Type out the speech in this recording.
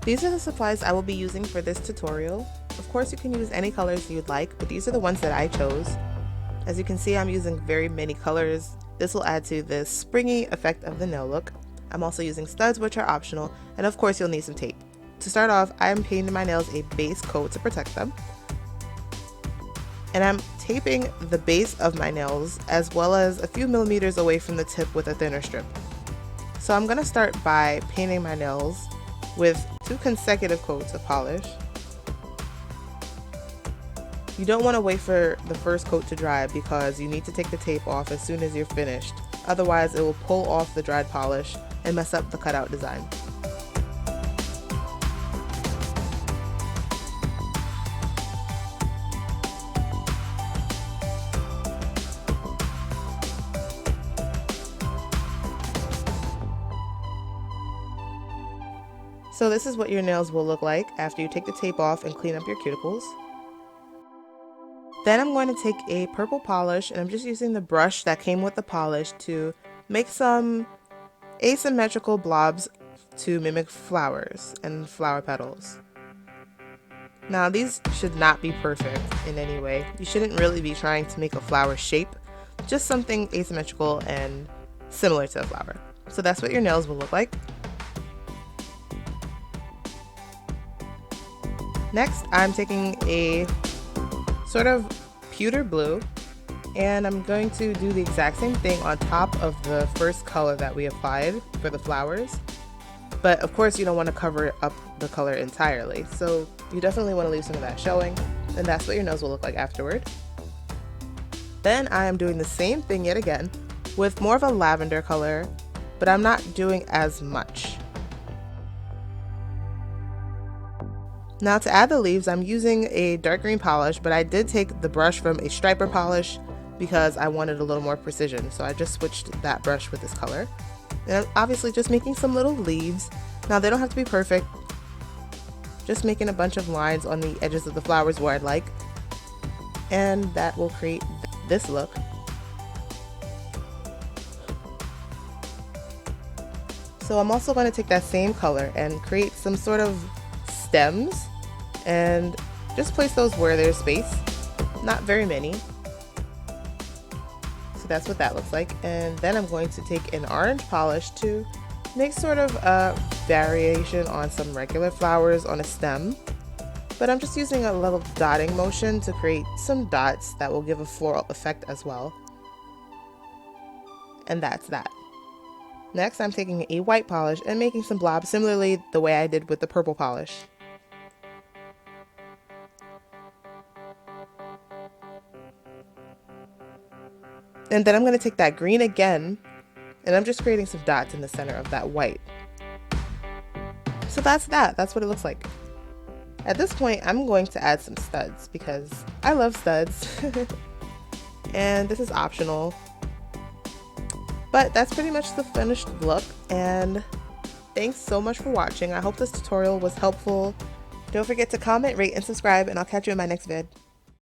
These are the supplies I will be using for this tutorial. Of course, you can use any colors you'd like, but these are the ones that I chose. As you can see, I'm using very many colors. This will add to the springy effect of the nail look. I'm also using studs, which are optional, and of course you'll need some tape. To start off, I'm painting my nails a base coat to protect them. And I'm taping the base of my nails as well as a few millimeters away from the tip with a thinner strip. So I'm going to start by painting my nails with 2 consecutive coats of polish. You don't want to wait for the first coat to dry because you need to take the tape off as soon as you're finished. Otherwise, it will pull off the dried polish and mess up the cutout design. So this is what your nails will look like after you take the tape off and clean up your cuticles. Then I'm going to take a purple polish, and I'm just using the brush that came with the polish to make some asymmetrical blobs to mimic flowers and flower petals. Now these should not be perfect in any way. You shouldn't really be trying to make a flower shape, just something asymmetrical and similar to a flower. So that's what your nails will look like. Next, I'm taking a sort of pewter blue, and I'm going to do the exact same thing on top of the first color that we applied for the flowers. But of course you don't want to cover up the color entirely, so you definitely want to leave some of that showing, and that's what your nails will look like afterward. Then I am doing the same thing yet again with more of a lavender color, but I'm not doing as much. Now to add the leaves, I'm using a dark green polish, but I did take the brush from a striper polish because I wanted a little more precision, so I just switched that brush with this color. And I'm obviously just making some little leaves. Now they don't have to be perfect, just making a bunch of lines on the edges of the flowers where I'd like, and that will create this look. So I'm also going to take that same color and create some sort of stems and just place those where there's space, not very many. So that's what that looks like. And then I'm going to take an orange polish to make sort of a variation on some regular flowers on a stem, but I'm just using a little dotting motion to create some dots that will give a floral effect as well. And that's that. Next, I'm taking a white polish and making some blobs similarly the way I did with the purple polish. And then I'm going to take that green again, and I'm just creating some dots in the center of that white. So that's that. That's what it looks like. At this point, I'm going to add some studs because I love studs. And this is optional. But that's pretty much the finished look, and thanks so much for watching. I hope this tutorial was helpful. Don't forget to comment, rate, and subscribe, and I'll catch you in my next vid.